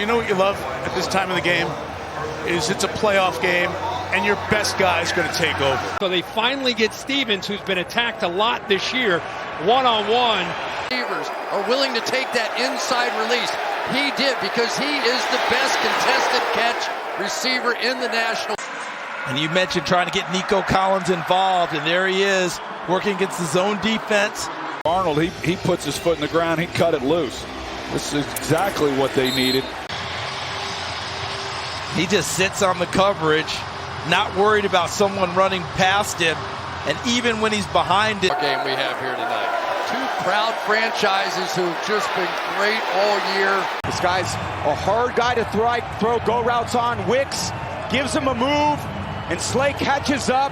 you know what you love at this time of the game? Is it's a playoff game, and your best guy is going to take over. So they finally get Stevens, who's been attacked a lot this year, one-on-one. Receivers are willing to take that inside release. He did, because he is the best contested catch receiver in the National. And you mentioned trying to get Nico Collins involved, and there he is, working against his own defense. Arnold, he puts his foot in the ground, he cut it loose. This is exactly what they needed. He just sits on the coverage, not worried about someone running past him, and even when he's behind it. Game we have here tonight. Two proud franchises who've just been great all year. This guy's a hard guy to throw go routes on. Wicks gives him a move, and Slay catches up,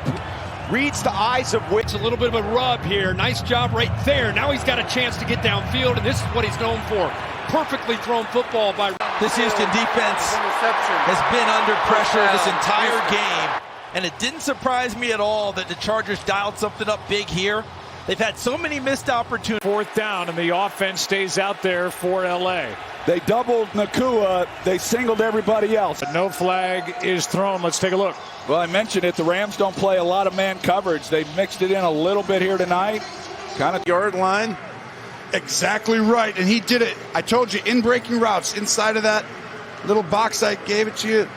reads the eyes of Wicks. It's a little bit of a rub here. Nice job right there. Now he's got a chance to get downfield, and this is what he's known for. Perfectly thrown football by... This Houston defense has been under pressure this entire game, and it didn't surprise me at all that the Chargers dialed something up big here. They've had so many missed opportunities. Fourth down, and the offense stays out there for L.A. They doubled Nacua. They singled everybody else. No flag is thrown. Let's take a look. Well, I mentioned it. The Rams don't play a lot of man coverage. They mixed it in a little bit here tonight. Kind of Yard line. Exactly right, and he did it. I told you, in breaking routes, inside of that little box I gave it to you.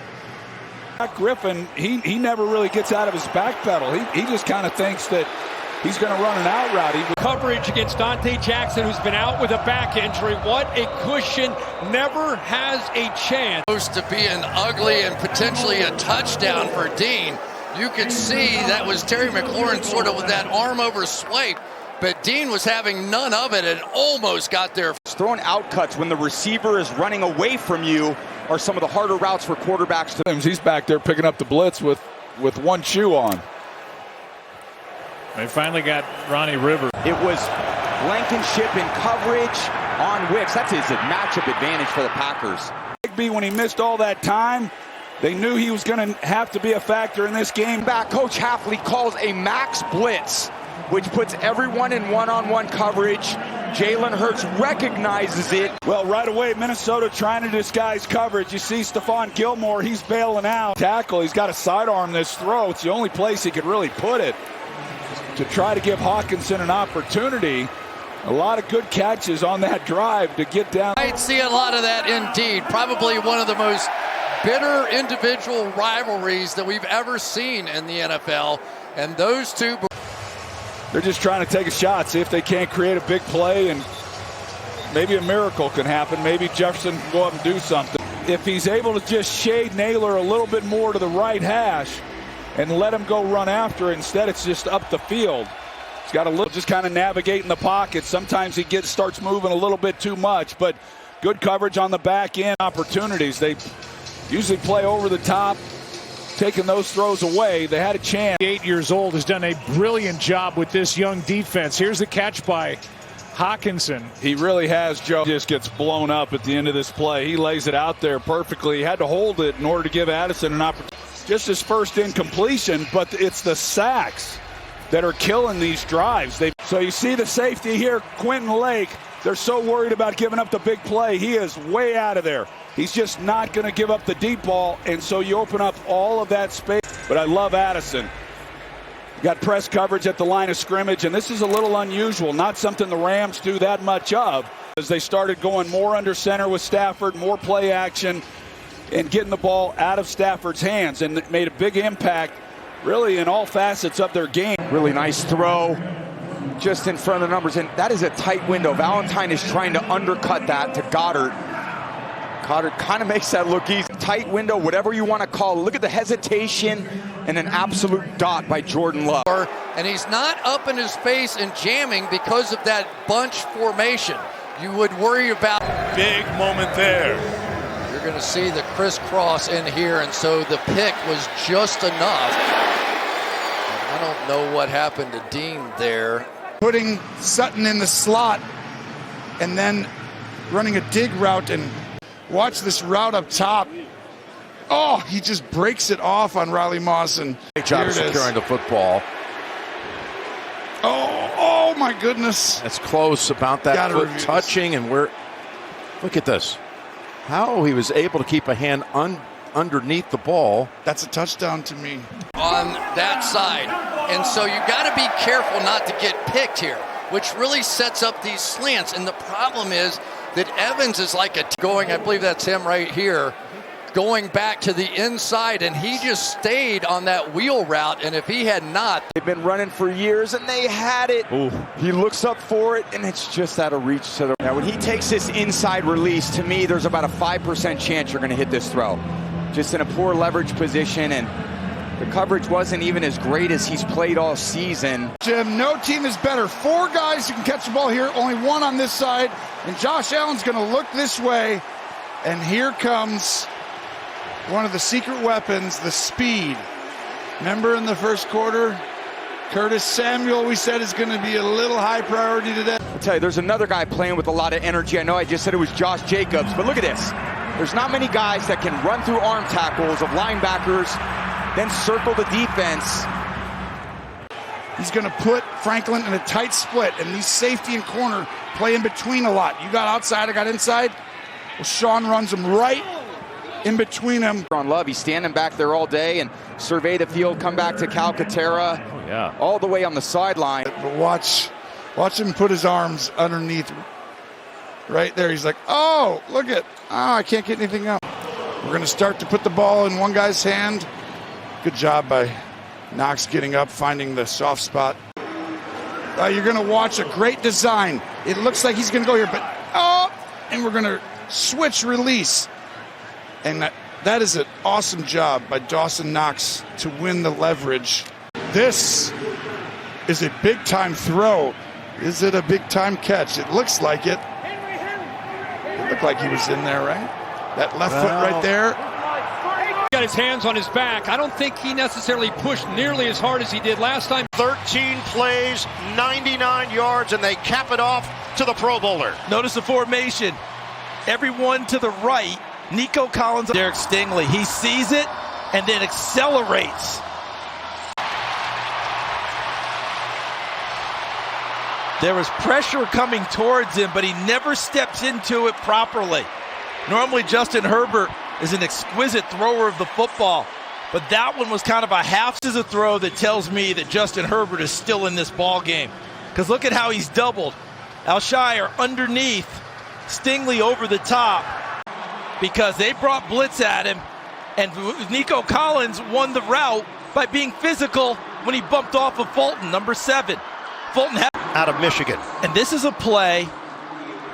Griffin, he never really gets out of his back pedal. He just kind of thinks that he's going to run an out route. Coverage against Dante Jackson, who's been out with a back injury. What a cushion. Never has a chance. Supposed to be an ugly and potentially a touchdown for Dean. You could see that was Terry McLaurin sort of with that arm over swipe. But Dean was having none of it and almost got there. Throwing out cuts when the receiver is running away from you are some of the harder routes for quarterbacks to. He's back there picking up the blitz with one shoe on. They finally got Ronnie Rivers. It was Blankenship in coverage on Wicks. That's his matchup advantage for the Packers. Higby, when he missed all that time, they knew he was going to have to be a factor in this game. Back, Coach Hafley calls a max blitz, which puts everyone in one-on-one coverage. Jalen Hurts recognizes it. Well, right away, Minnesota trying to disguise coverage. You see Stephon Gilmore, he's bailing out. Tackle, he's got to sidearm this throw. It's the only place he could really put it to try to give Hawkinson an opportunity. A lot of good catches on that drive to get down. I'd see a lot of that indeed. Probably one of the most bitter individual rivalries that we've ever seen in the NFL. And those two... They're just trying to take a shot, see if they can't create a big play, and maybe a miracle can happen. Maybe Jefferson can go up and do something. If he's able to just shade Naylor a little bit more to the right hash and let him go run after it, instead it's just up the field. He's got a little, just kind of navigate in the pocket. Sometimes he starts moving a little bit too much, but good coverage on the back end. Opportunities. They usually play over the top. Taking those throws away, they had a chance. 8 years old, has done a brilliant job with this young defense. Here's the catch by Hawkinson. He really has, Joe. Just gets blown up at the end of this play. He lays it out there perfectly. He had to hold it in order to give Addison an opportunity. Just his first incompletion, but it's the sacks that are killing these drives. So you see the safety here, Quentin Lake. They're so worried about giving up the big play. He is way out of there. He's just not going to give up the deep ball, and so you open up all of that space. But I love Addison. Got press coverage at the line of scrimmage, and this is a little unusual. Not something the Rams do that much of, as they started going more under center with Stafford, more play action, and getting the ball out of Stafford's hands, and it made a big impact, really, in all facets of their game. Really nice throw just in front of the numbers, and that is a tight window. Valentine is trying to undercut that to Goddard. Goddard kind of makes that look easy. Tight window, whatever you want to call it. Look at the hesitation and an absolute dot by Jordan Love. And he's not up in his face and jamming because of that bunch formation. You would worry about... Big moment there. You're going to see the crisscross in here, and so the pick was just enough. And I don't know what happened to Dean there. Putting Sutton in the slot and then running a dig route, and watch this route up top. Oh, he just breaks it off on Riley Moss, and great job securing the football. Oh my goodness. That's close, about that foot touching, and look at this. How he was able to keep a hand underneath the ball. That's a touchdown to me. On that side. And so you got to be careful not to get picked here, which really sets up these slants. And the problem is that Evans is like going, I believe that's him right here, going back to the inside, and he just stayed on that wheel route. And if he had not, They've been running for years, and they had it. Ooh. He looks up for it, and it's just out of reach to the. Now, when he takes this inside release, to me, there's about a 5% chance you're going to hit this throw. Just in a poor leverage position, and the coverage wasn't even as great as he's played all season. Jim, no team is better. 4 guys who can catch the ball here, only 1 on this side, and Josh Allen's going to look this way, and here comes one of the secret weapons, the speed. Remember in the first quarter, Curtis Samuel, we said, is going to be a little high priority today. I'll tell you, there's another guy playing with a lot of energy. I know I just said it was Josh Jacobs, but look at this. There's not many guys that can run through arm tackles of linebackers, then circle the defense. He's going to put Franklin in a tight split, and these safety and corner play in between a lot. You got outside, I got inside. Well, Sean runs them right in between them. On Love, he's standing back there all day and survey the field, come back to Calcaterra, all the way on the sideline. But watch him put his arms underneath right there. He's like, oh, look at, I can't get anything up. We're going to start to put the ball in one guy's hand. Good job by Knox getting up, finding the soft spot. You're going to watch a great design. It looks like he's going to go here, but and we're going to switch release. And that is an awesome job by Dawson Knox to win the leverage. This is a big-time throw. Is it a big-time catch? It looks like it. It looked like he was in there, right? That left foot right there. He got his hands on his back. I don't think he necessarily pushed nearly as hard as he did last time. 13 plays, 99 yards, and they cap it off to the Pro Bowler. Notice the formation. Everyone to the right. Nico Collins, Derek Stingley. He sees it and then accelerates. There was pressure coming towards him, but he never steps into it properly. Normally, Justin Herbert is an exquisite thrower of the football, but that one was kind of a half. This is a throw that tells me that Justin Herbert is still in this ball game. Because look at how he's doubled. Alshire underneath, Stingley over the top, because they brought blitz at him, and Nico Collins won the route by being physical when he bumped off of Fulton, number 7. Fulton out of Michigan. And this is a play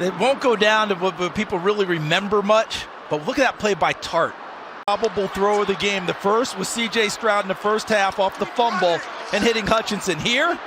that won't go down to what people really remember much, but look at that play by Tart. Probable throw of the game. The first was C.J. Stroud in the first half off the fumble and hitting Hutchinson. Here,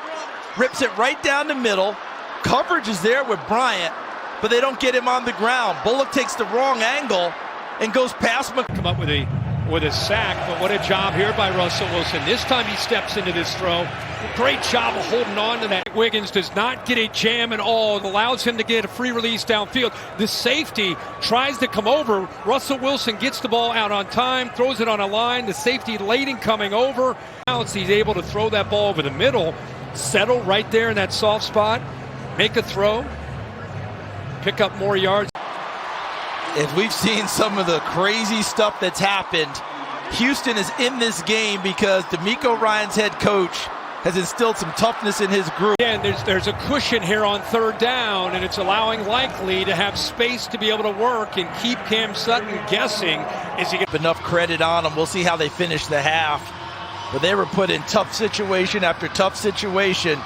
rips it right down the middle. Coverage is there with Bryant, but they don't get him on the ground. Bullock takes the wrong angle and goes past him. Come up with a sack, but what a job here by Russell Wilson. This time he steps into this throw. Great job of holding on to that. Wiggins does not get a jam at all. It allows him to get a free release downfield. The safety tries to come over. Russell Wilson gets the ball out on time, throws it on a line. The safety Layden coming over. Now he's able to throw that ball over the middle, settle right there in that soft spot, make a throw, pick up more yards. If we've seen some of the crazy stuff that's happened, Houston is in this game because DeMeco Ryans head coach has instilled some toughness in his group. And there's a cushion here on third down, and it's allowing Likely to have space to be able to work and keep Cam Sutton guessing as he gets enough credit on him. We'll see how they finish the half. But they were put in tough situation after tough situation.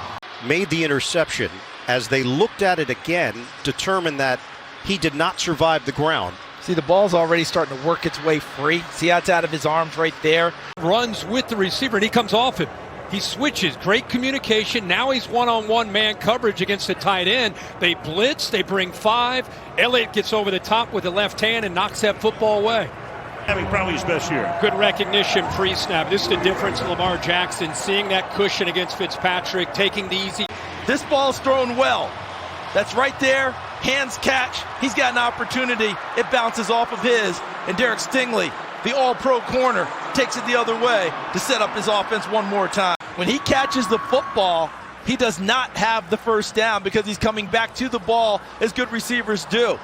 Made the interception. As they looked at it again, determined that he did not survive the ground. See, the ball's already starting to work its way free. See how it's out of his arms right there? Runs with the receiver, and he comes off him. He switches. Great communication. Now he's one-on-one man coverage against the tight end. They blitz. They bring 5. Elliott gets over the top with the left hand and knocks that football away. Having probably his best year. Good recognition pre-snap. This is the difference in Lamar Jackson. Seeing that cushion against Fitzpatrick, taking the easy. This ball's thrown well. That's right there. Hands catch. He's got an opportunity. It bounces off of his. And Derek Stingley, the all-pro corner, takes it the other way to set up his offense one more time. When he catches the football, he does not have the first down because he's coming back to the ball as good receivers do.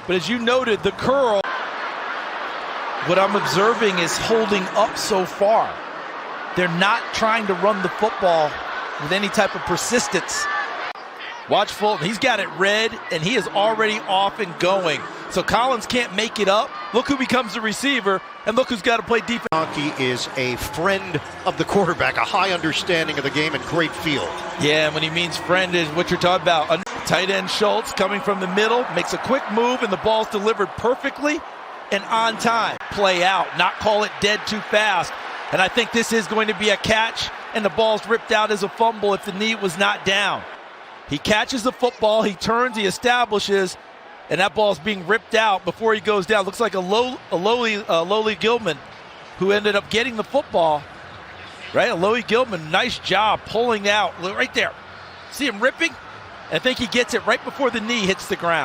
But as you noted, the curl. what I'm observing is holding up so far. They're not trying to run the football with any type of persistence. Watch Fulton. He's got it read, and he is already off and going. So Collins can't make it up. Look who becomes the receiver, and look who's got to play defense. Bianchi is a friend of the quarterback, a high understanding of the game and great feel. Yeah, and when he means friend is what you're talking about. Tight end Schultz coming from the middle, makes a quick move, and the ball's delivered perfectly and on time. Play out, not call it dead too fast. And I think this is going to be a catch, and the ball's ripped out as a fumble if the knee was not down. He catches the football, he turns, he establishes, and that ball's being ripped out before he goes down. Looks like a lowly Gilman who ended up getting the football. Right, a lowly Gilman, nice job pulling out right there. See him ripping? I think he gets it right before the knee hits the ground.